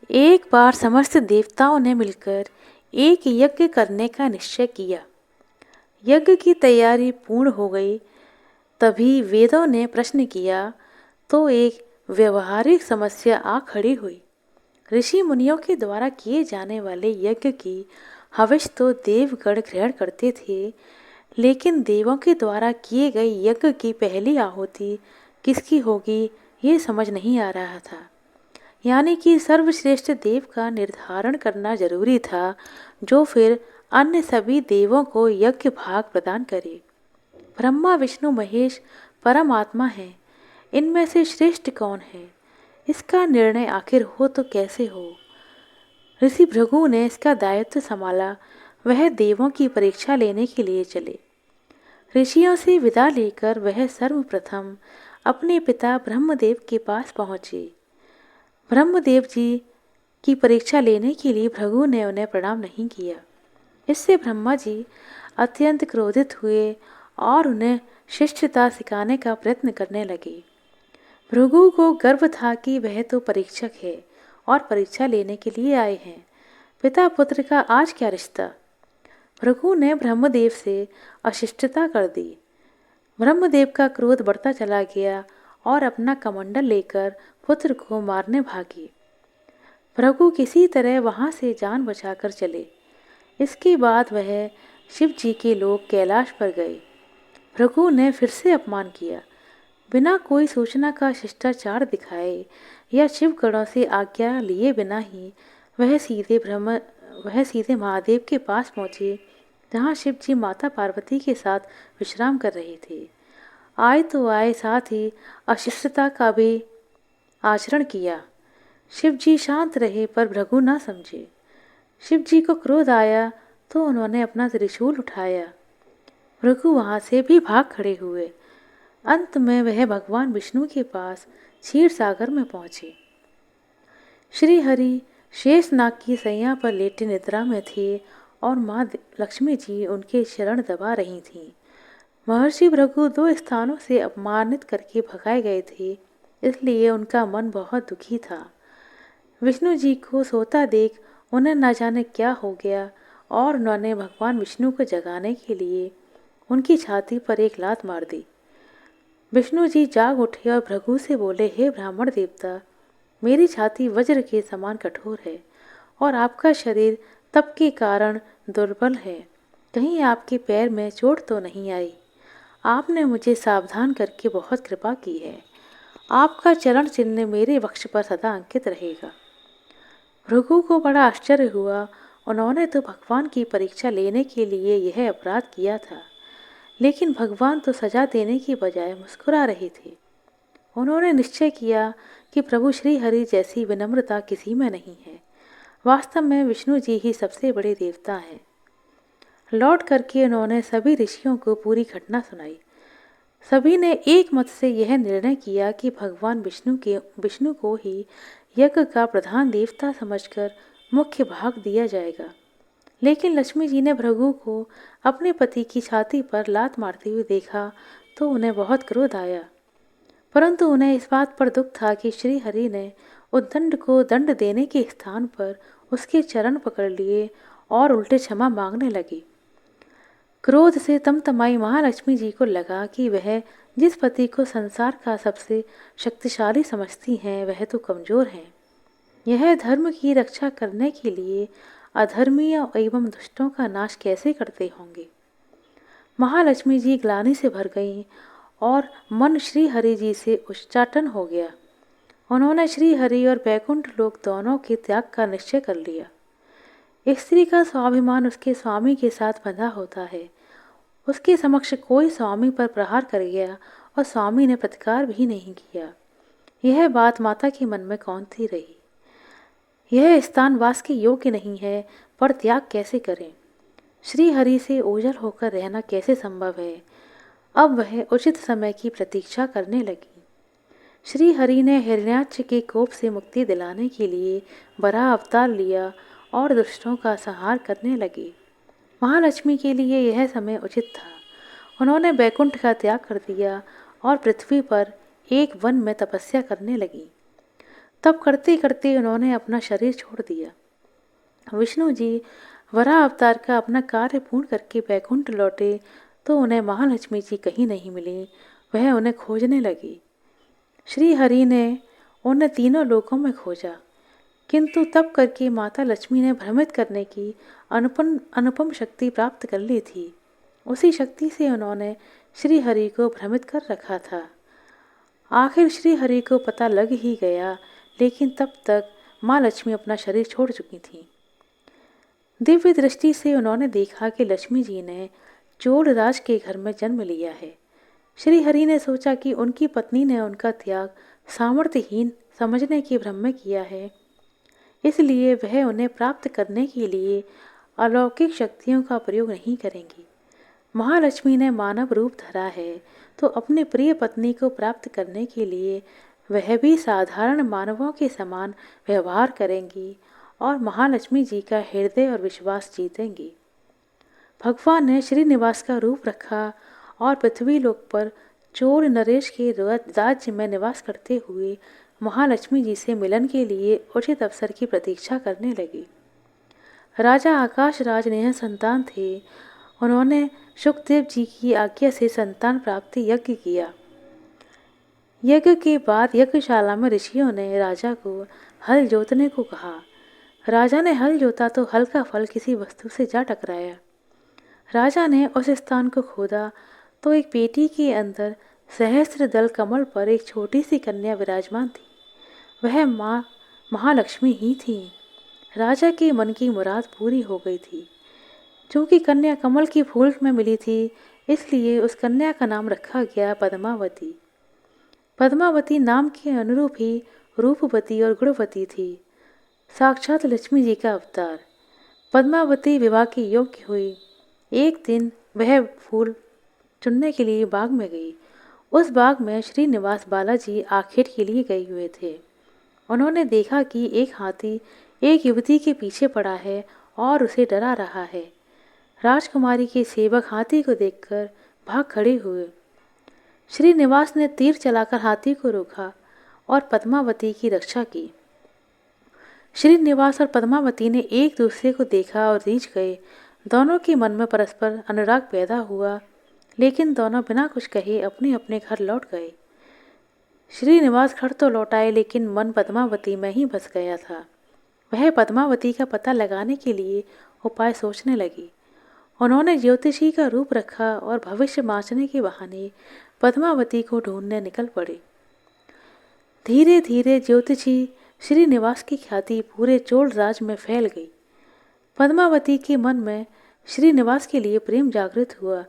एक बार समस्त देवताओं ने मिलकर एक यज्ञ करने का निश्चय किया। यज्ञ की तैयारी पूर्ण हो गई। तभी वेदों ने प्रश्न किया तो एक व्यवहारिक समस्या आ खड़ी हुई। ऋषि मुनियों के द्वारा किए जाने वाले यज्ञ की हविष तो देवगण ग्रहण करते थे, लेकिन देवों के द्वारा किए गए यज्ञ की पहली आहुति किसकी होगी ये समझ नहीं आ रहा था। यानी कि सर्वश्रेष्ठ देव का निर्धारण करना जरूरी था, जो फिर अन्य सभी देवों को यज्ञ भाग प्रदान करे। ब्रह्मा विष्णु महेश परमात्मा हैं। इनमें से श्रेष्ठ कौन है, इसका निर्णय आखिर हो तो कैसे हो। ऋषि भृगु ने इसका दायित्व संभाला। वह देवों की परीक्षा लेने के लिए चले। ऋषियों से विदा लेकर वह सर्वप्रथम अपने पिता ब्रह्मदेव के पास पहुंचे। ब्रह्मदेव जी की परीक्षा लेने के लिए भृगु ने उन्हें प्रणाम नहीं किया। इससे ब्रह्मा जी अत्यंत क्रोधित हुए और उन्हें शिष्टता सिखाने का प्रयत्न करने लगे। भृगु को गर्व था कि वह तो परीक्षक है और परीक्षा लेने के लिए आए हैं। पिता पुत्र का आज क्या रिश्ता। भृगु ने ब्रह्मदेव से अशिष्टता कर दी। ब्रह्मदेव का क्रोध बढ़ता चला गया और अपना कमंडल लेकर पुत्र को मारने भागे। भृगु किसी तरह वहां से जान बचाकर चले। इसके बाद वह शिव जी के लोग कैलाश पर गए। भृगु ने फिर से अपमान किया। बिना कोई सूचना का शिष्टाचार दिखाए या शिव गणों से आज्ञा लिए बिना ही वह सीधे महादेव के पास पहुंचे, जहां शिव जी माता पार्वती के साथ विश्राम कर रहे थे। आए तो आए, साथ ही अशिष्टता का भी आचरण किया। शिव जी शांत रहे पर भृगु ना समझे। शिव जी को क्रोध आया तो उन्होंने अपना त्रिशूल उठाया। भृगु वहां से भी भाग खड़े हुए। अंत में वह भगवान विष्णु के पास क्षीर सागर में पहुंचे। श्री हरि शेषनाग की सैया पर लेटे निद्रा में थे और माँ लक्ष्मी जी उनके शरण दबा रही थीं। महर्षि भृगु 2 स्थानों से अपमानित करके भगाए गए थे, इसलिए उनका मन बहुत दुखी था। विष्णु जी को सोता देख उन्हें न जाने क्या हो गया और उन्होंने भगवान विष्णु को जगाने के लिए उनकी छाती पर एक लात मार दी। विष्णु जी जाग उठे और भृगु से बोले, हे ब्राह्मण देवता, मेरी छाती वज्र के समान कठोर है और आपका शरीर तप के कारण दुर्बल है। कहीं आपके पैर में चोट तो नहीं आई। आपने मुझे सावधान करके बहुत कृपा की है। आपका चरण चिन्ह मेरे वक्ष पर सदा अंकित रहेगा। भृगु को बड़ा आश्चर्य हुआ। उन्होंने तो भगवान की परीक्षा लेने के लिए यह अपराध किया था, लेकिन भगवान तो सजा देने की बजाय मुस्कुरा रहे थे। उन्होंने निश्चय किया कि प्रभु श्री हरि जैसी विनम्रता किसी में नहीं है। वास्तव में विष्णु जी ही सबसे बड़े देवता हैं। लौट करके उन्होंने सभी ऋषियों को पूरी घटना सुनाई। सभी ने एक मत से यह निर्णय किया कि भगवान विष्णु को ही यज्ञ का प्रधान देवता समझकर मुख्य भाग दिया जाएगा। लेकिन लक्ष्मी जी ने भृगु को अपने पति की छाती पर लात मारते हुए देखा तो उन्हें बहुत क्रोध आया, परंतु उन्हें इस बात पर दुख था कि श्री हरि ने उद्दंड को दंड देने के स्थान पर उसके चरण पकड़ लिए और उल्टे क्षमा मांगने लगे। क्रोध से तमतमाई महालक्ष्मी जी को लगा कि वह जिस पति को संसार का सबसे शक्तिशाली समझती हैं वह तो कमजोर हैं। यह धर्म की रक्षा करने के लिए अधर्मियों एवं दुष्टों का नाश कैसे करते होंगे। महालक्ष्मी जी ग्लानि से भर गईं और मन श्री हरि जी से उच्चाटन हो गया। उन्होंने श्री हरि और बैकुंठ लोक दोनों के त्याग का निश्चय कर लिया। स्त्री का स्वाभिमान उसके स्वामी के साथ बंधा होता है। उसके समक्ष कोई स्वामी पर प्रहार कर गया और स्वामी ने प्रतिकार भी नहीं किया। यह बात माता के मन में कौंधती रही। यह स्थान वास के योग्य नहीं है, पर त्याग कैसे करें। श्री हरि से ओझल होकर रहना कैसे संभव है। अब वह उचित समय की प्रतीक्षा करने लगी। श्री हरि ने हिरण्याक्ष के कोप से मुक्ति दिलाने के लिए बराह अवतार लिया और दुष्टों का संहार करने लगे। महालक्ष्मी के लिए यह समय उचित था। उन्होंने बैकुंठ का त्याग कर दिया और पृथ्वी पर एक वन में तपस्या करने लगी। तब करते करते उन्होंने अपना शरीर छोड़ दिया। विष्णु जी वराह अवतार का अपना कार्य पूर्ण करके बैकुंठ लौटे तो उन्हें महालक्ष्मी जी कहीं नहीं मिली। वह उन्हें खोजने लगी। श्री हरि ने उन्हें तीनों लोकों में खोजा, किंतु तब करके माता लक्ष्मी ने भ्रमित करने की अनुपम शक्ति प्राप्त कर ली थी। उसी शक्ति से उन्होंने श्री हरि को भ्रमित कर रखा था। आखिर श्री हरि को पता लग ही गया, लेकिन तब तक माँ लक्ष्मी अपना शरीर छोड़ चुकी थी। दिव्य दृष्टि से उन्होंने देखा कि लक्ष्मी जी ने चोल राज के घर में जन्म लिया है। श्री हरि ने सोचा कि उनकी पत्नी ने उनका त्याग सामर्थ्यहीन समझने के भ्रम में किया है, इसलिए वह उन्हें प्राप्त करने के लिए अलौकिक शक्तियों का प्रयोग नहीं करेंगी। महालक्ष्मी ने मानव रूप धरा है तो अपनी प्रिय पत्नी को प्राप्त करने के लिए वह भी साधारण मानवों के समान व्यवहार करेंगी और महालक्ष्मी जी का हृदय और विश्वास जीतेंगी। भगवान ने श्रीनिवास का रूप रखा और पृथ्वी लोक पर चोर नरेश के राज्य में निवास करते हुए महालक्ष्मी जी से मिलन के लिए उचित अवसर की प्रतीक्षा करने लगी। राजा आकाश राज ने संतान थे। उन्होंने शुकदेव जी की आज्ञा से संतान प्राप्ति यज्ञ किया। यज्ञ के बाद यज्ञशाला में ऋषियों ने राजा को हल जोतने को कहा। राजा ने हल जोता तो हल का फल किसी वस्तु से जा टकराया। राजा ने उस स्थान को खोदा तो एक पेटी के अंदर सहस्त्र दल कमल पर एक छोटी सी कन्या विराजमान थी। वह माँ महालक्ष्मी ही थी। राजा के मन की मुराद पूरी हो गई थी। चूंकि कन्या कमल की फूल में मिली थी, इसलिए उस कन्या का नाम रखा गया पद्मावती। पद्मावती नाम के अनुरूप ही रूपवती और गुणवती थी, साक्षात लक्ष्मी जी का अवतार। पद्मावती विवाह की योग्य हुई। एक दिन वह फूल चुनने के लिए बाग में गई। उस बाग में श्रीनिवास बालाजी आखेट के लिए गए हुए थे। उन्होंने देखा कि एक हाथी एक युवती के पीछे पड़ा है और उसे डरा रहा है। राजकुमारी के सेवक हाथी को देखकर भाग खड़े हुए। श्रीनिवास ने तीर चलाकर हाथी को रोका और पद्मावती की रक्षा की। श्रीनिवास और पद्मावती ने एक दूसरे को देखा और रीझ गए। दोनों के मन में परस्पर अनुराग पैदा हुआ, लेकिन दोनों बिना कुछ कहे अपने अपने घर लौट गए। श्रीनिवास घर तो लौट आए, लेकिन मन पद्मावती में ही बस गया था। वह पद्मावती का पता लगाने के लिए उपाय सोचने लगी। उन्होंने ज्योतिषी का रूप रखा और भविष्य बाँचने के बहाने पद्मावती को ढूंढने निकल पड़े। धीरे धीरे ज्योतिषी श्रीनिवास की ख्याति पूरे चोल राज में फैल गई। पद्मावती के मन में श्रीनिवास के लिए प्रेम जागृत हुआ।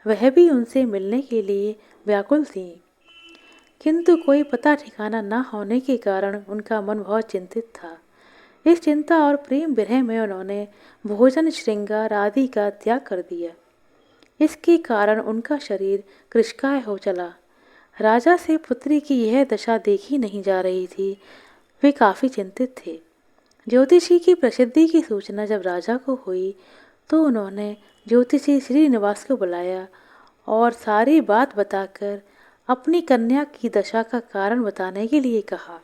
वह भी उनसे मिलने के लिए व्याकुल थी, किंतु कोई पता ठिकाना न होने के कारण उनका मन बहुत चिंतित था। इस चिंता और प्रेम विरह में उन्होंने भोजन श्रृंगार आदि का त्याग कर दिया। इसके कारण उनका शरीर कृशकाय हो चला। राजा से पुत्री की यह दशा देखी नहीं जा रही थी। वे काफ़ी चिंतित थे। ज्योतिषी की प्रसिद्धि की सूचना जब राजा को हुई तो उन्होंने ज्योतिषी श्रीनिवास को बुलाया और सारी बात बताकर अपनी कन्या की दशा का कारण बताने के लिए कहा।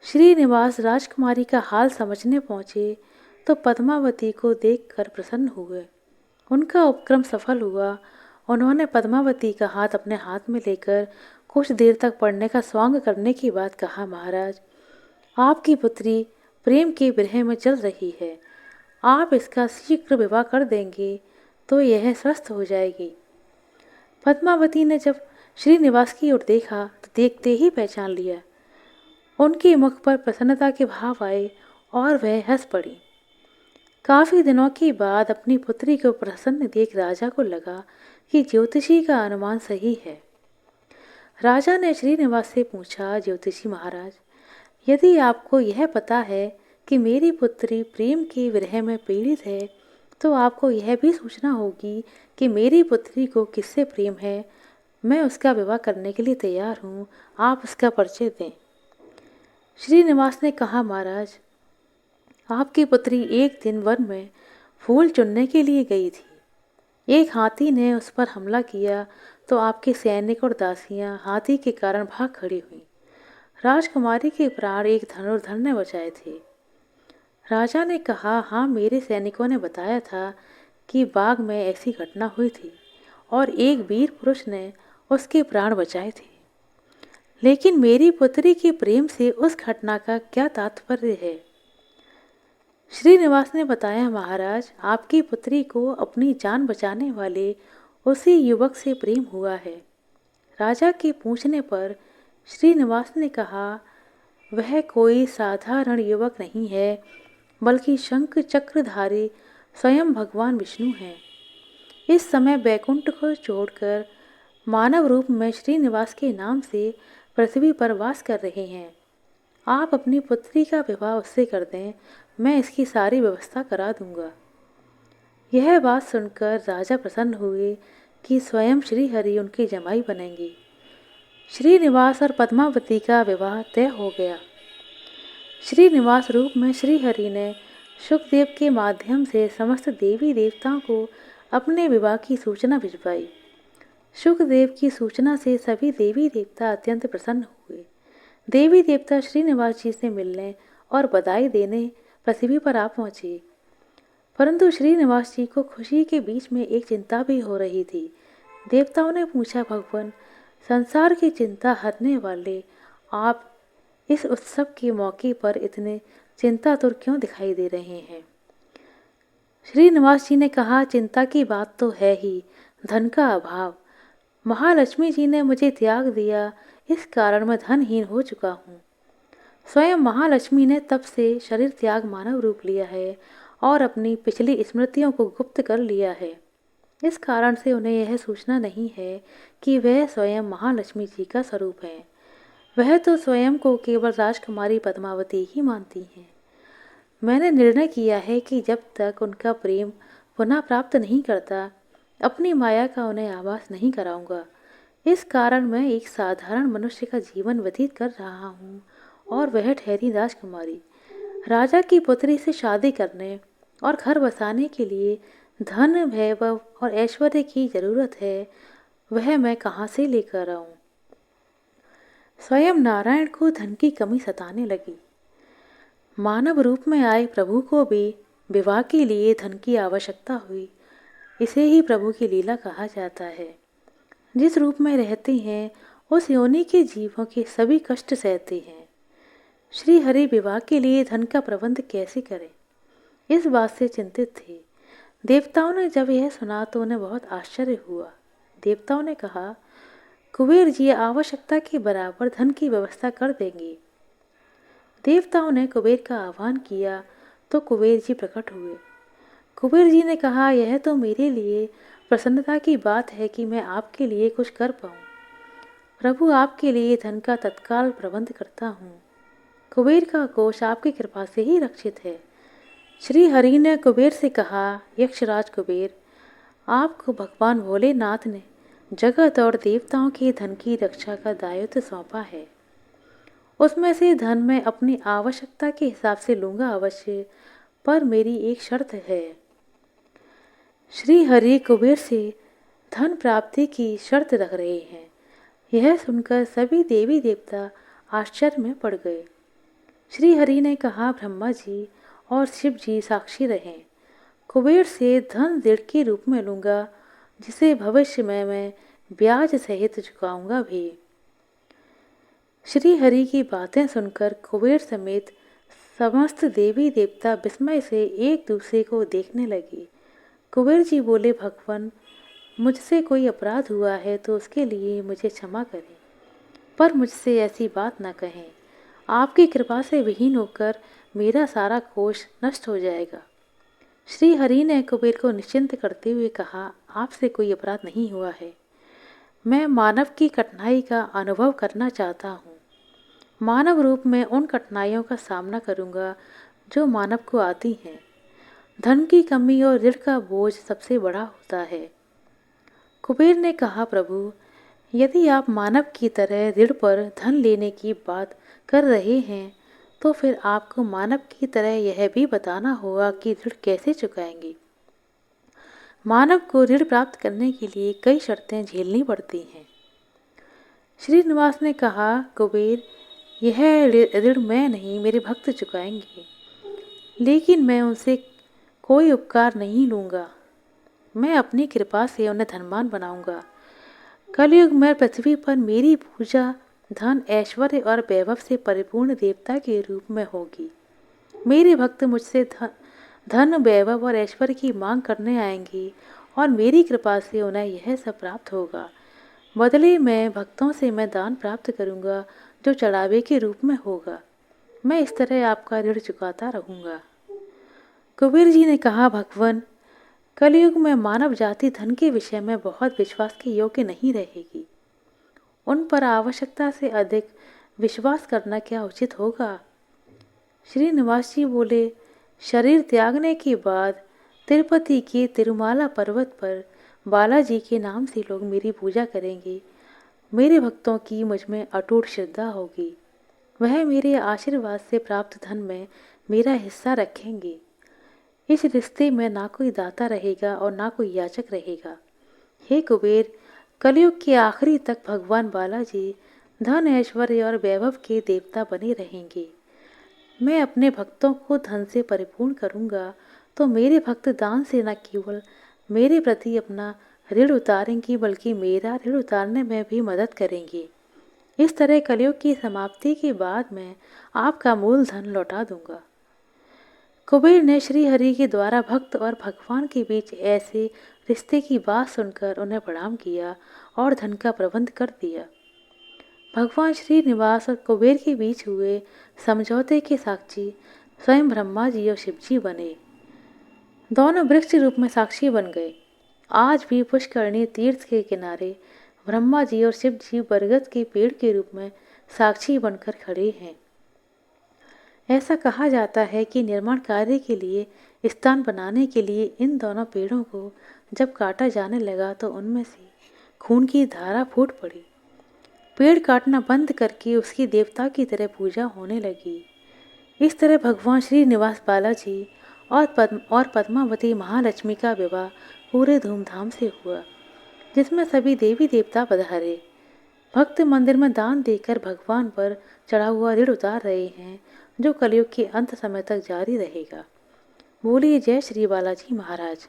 श्रीनिवास राजकुमारी का हाल समझने पहुँचे तो पद्मावती को देखकर प्रसन्न हुए। उनका उपक्रम सफल हुआ। उन्होंने पद्मावती का हाथ अपने हाथ में लेकर कुछ देर तक पढ़ने का स्वांग करने के बाद कहा, महाराज, आपकी पुत्री प्रेम के विरह में जल रही है। आप इसका शीघ्र विवाह कर देंगे तो यह स्वस्थ हो जाएगी। पद्मावती ने जब श्रीनिवास की ओर देखा तो देखते ही पहचान लिया। उनके मुख पर प्रसन्नता के भाव आए और वह हंस पड़ी। काफ़ी दिनों के बाद अपनी पुत्री को प्रसन्न देख राजा को लगा कि ज्योतिषी का अनुमान सही है। राजा ने श्रीनिवास से पूछा, ज्योतिषी महाराज, यदि आपको यह पता है कि मेरी पुत्री प्रेम के विरह में पीड़ित है, तो आपको यह भी सूचना होगी कि मेरी पुत्री को किससे प्रेम है। मैं उसका विवाह करने के लिए तैयार हूँ। आप उसका परिचय दें। श्रीनिवास ने कहा, महाराज, आपकी पुत्री एक दिन वन में फूल चुनने के लिए गई थी। एक हाथी ने उस पर हमला किया तो आपके सैनिक और दासियां हाथी के कारण भाग खड़ी हुई। राजकुमारी के प्राण एक धनुर्धर ने बचाए थे। राजा ने कहा, हाँ, मेरे सैनिकों ने बताया था कि बाग में ऐसी घटना हुई थी और एक वीर पुरुष ने उसके प्राण बचाए थे। लेकिन मेरी पुत्री के प्रेम से उस घटना का क्या तात्पर्य है? श्रीनिवास ने बताया, महाराज, आपकी पुत्री को अपनी जान बचाने वाले उसी युवक से प्रेम हुआ है। राजा के पूछने पर श्रीनिवास ने कहा, वह कोई साधारण युवक नहीं है, बल्कि शंख चक्रधारी स्वयं भगवान विष्णु हैं। इस समय बैकुंठ को छोड़कर मानव रूप में श्रीनिवास के नाम से पृथ्वी पर वास कर रहे हैं। आप अपनी पुत्री का विवाह उससे कर दें, मैं इसकी सारी व्यवस्था करा दूंगा। यह बात सुनकर राजा प्रसन्न हुए कि स्वयं श्री हरि उनकी जमाई बनेंगे। श्रीनिवास और पद्मावती का विवाह तय हो गया। श्रीनिवास रूप में श्री हरि ने शुकदेव के माध्यम से समस्त देवी देवताओं को अपने विवाह की सूचना भिजवाई। शुकदेव की सूचना से सभी देवी देवता अत्यंत प्रसन्न हुए। देवी देवता श्रीनिवास जी से मिलने और बधाई देने पृथ्वी पर आ पहुंचे। परंतु श्रीनिवास जी को खुशी के बीच में एक चिंता भी हो रही थी। देवताओं ने पूछा, भगवान, संसार की चिंता हरने वाले आप इस उत्सव के मौके पर इतने चिंतातुर क्यों दिखाई दे रहे हैं? श्रीनिवास जी ने कहा, चिंता की बात तो है ही, धन का अभाव। महालक्ष्मी जी ने मुझे त्याग दिया, इस कारण मैं धनहीन हो चुका हूँ। स्वयं महालक्ष्मी ने तब से शरीर त्याग मानव रूप लिया है और अपनी पिछली स्मृतियों को गुप्त कर लिया है। इस कारण से उन्हें यह सूचना नहीं है कि वह स्वयं महालक्ष्मी जी का स्वरूप है। वह तो स्वयं को केवल राजकुमारी पद्मावती ही मानती हैं। मैंने निर्णय किया है कि जब तक उनका प्रेम पुनः प्राप्त नहीं करता, अपनी माया का उन्हें आभास नहीं कराऊंगा। इस कारण मैं एक साधारण मनुष्य का जीवन व्यतीत कर रहा हूँ और वह ठहरी राजकुमारी। राजा की पुत्री से शादी करने और घर बसाने के लिए धन, वैभव और ऐश्वर्य की जरूरत है, वह मैं कहाँ से लेकर आऊं? स्वयं नारायण को धन की कमी सताने लगी। मानव रूप में आए प्रभु को भी विवाह के लिए धन की आवश्यकता हुई। इसे ही प्रभु की लीला कहा जाता है। जिस रूप में रहते हैं, उस योनि के जीवों के सभी कष्ट सहते हैं। श्री हरि विवाह के लिए धन का प्रबंध कैसे करें, इस बात से चिंतित थे। देवताओं ने जब यह सुना तो उन्हें बहुत आश्चर्य हुआ। देवताओं ने कहा, कुबेर जी आवश्यकता के बराबर धन की व्यवस्था कर देंगे। देवताओं ने कुबेर का आह्वान किया तो कुबेर जी प्रकट हुए। कुबेर जी ने कहा, यह तो मेरे लिए प्रसन्नता की बात है कि मैं आपके लिए कुछ कर पाऊँ। प्रभु, आपके लिए धन का तत्काल प्रबंध करता हूँ। कुबेर का कोष आपकी कृपा से ही रक्षित है। श्री हरि ने कुबेर से कहा, यक्षराज कुबेर, आपको भगवान भोलेनाथ ने जगत और देवताओं के धन की रक्षा का दायित्व सौंपा है। उसमें से धन मैं अपनी आवश्यकता के हिसाब से लूंगा अवश्य, पर मेरी एक शर्त है। श्री हरि कुबेर से धन प्राप्ति की शर्त रख रहे हैं। यह सुनकर सभी देवी देवता आश्चर्य में पड़ गए। श्री हरि ने कहा, ब्रह्मा जी और शिव जी साक्षी रहें। कुबेर से धन दृढ़ के रूप में लूंगा, जिसे भविष्य में मैं ब्याज सहित चुकाऊंगा भी। श्री हरि की बातें सुनकर कुबेर समेत समस्त देवी देवता विस्मय से एक दूसरे को देखने लगे। कुबेर जी बोले, भगवान, मुझसे कोई अपराध हुआ है तो उसके लिए मुझे क्षमा करें, पर मुझसे ऐसी बात न कहें। आपकी कृपा से विहीन होकर मेरा सारा कोष नष्ट हो जाएगा। श्री हरि ने कुबेर को निश्चिंत करते हुए कहा, आपसे कोई अपराध नहीं हुआ है। मैं मानव की कठिनाई का अनुभव करना चाहता हूँ। मानव रूप में उन कठिनाइयों का सामना करूँगा जो मानव को आती हैं। धन की कमी और ऋण का बोझ सबसे बड़ा होता है। कुबेर ने कहा, प्रभु, यदि आप मानव की तरह ऋण पर धन लेने की बात कर रहे हैं, तो फिर आपको मानव की तरह यह भी बताना होगा कि ऋण कैसे चुकाएंगे। मानव को ऋण प्राप्त करने के लिए कई शर्तें झेलनी पड़ती हैं। श्रीनिवास ने कहा, कुबेर, यह ऋण मैं नहीं, मेरे भक्त चुकाएंगे, लेकिन मैं उनसे कोई उपकार नहीं लूँगा। मैं अपनी कृपा से उन्हें धनवान बनाऊंगा। कलयुग में पृथ्वी पर मेरी पूजा धन, ऐश्वर्य और वैभव से परिपूर्ण देवता के रूप में होगी। मेरे भक्त मुझसे धन, वैभव और ऐश्वर्य की मांग करने आएंगे और मेरी कृपा से उन्हें यह सब प्राप्त होगा। बदले में भक्तों से मैं दान प्राप्त करूंगा, जो चढ़ावे के रूप में होगा। मैं इस तरह आपका ऋण चुकाता रहूंगा। कुबेर जी ने कहा, भगवान, कलयुग में मानव जाति धन के विषय में बहुत विश्वास के योग्य नहीं रहेगी। उन पर आवश्यकता से अधिक विश्वास करना क्या उचित होगा? श्रीनिवास जी बोले, शरीर त्यागने के बाद तिरुपति के तिरुमाला पर्वत पर बालाजी के नाम से लोग मेरी पूजा करेंगे। मेरे भक्तों की मुझ में अटूट श्रद्धा होगी। वह मेरे आशीर्वाद से प्राप्त धन में मेरा हिस्सा रखेंगे। इस रिश्ते में ना कोई दाता रहेगा और ना कोई याचक रहेगा। हे कुबेर, कलयुग के आखिरी तक भगवान बालाजी धन, ऐश्वर्य और वैभव के देवता बने रहेंगे। मैं अपने भक्तों को धन से परिपूर्ण करूंगा तो मेरे भक्त दान से न केवल मेरे प्रति अपना ऋण उतारेंगे, बल्कि मेरा ऋण उतारने में भी मदद करेंगे। इस तरह कलयुग की समाप्ति के बाद मैं आपका मूल धन लौटा दूंगा। कुबेर ने श्री हरि के द्वारा भक्त और भगवान के बीच ऐसे रिश्ते की बात सुनकर उन्हें प्रणाम किया और धन का प्रबंध कर दिया। भगवान श्रीनिवास और कुबेर के बीच हुए समझौते के साक्षी स्वयं ब्रह्मा जी और शिव जी बने। दोनों वृक्ष रूप में साक्षी बन गए। आज भी पुष्करणी तीर्थ के किनारे ब्रह्मा जी और शिव जी बरगद के पेड़ के रूप में साक्षी बनकर खड़े हैं। ऐसा कहा जाता है कि निर्माण कार्य के लिए स्थान बनाने के लिए इन दोनों पेड़ों को जब काटा जाने लगा तो उनमें से खून की धारा फूट पड़ी। पेड़ काटना बंद करके उसकी देवता की तरह पूजा होने लगी। इस तरह भगवान श्रीनिवास बालाजी और पद्मावती महालक्ष्मी का विवाह पूरे धूमधाम से हुआ, जिसमें सभी देवी देवता पधारे। भक्त मंदिर में दान देकर भगवान पर चढ़ा हुआ ऋण उतार रहे हैं, जो कलयुग के अंत समय तक जारी रहेगा। बोलिए जय श्री बालाजी महाराज।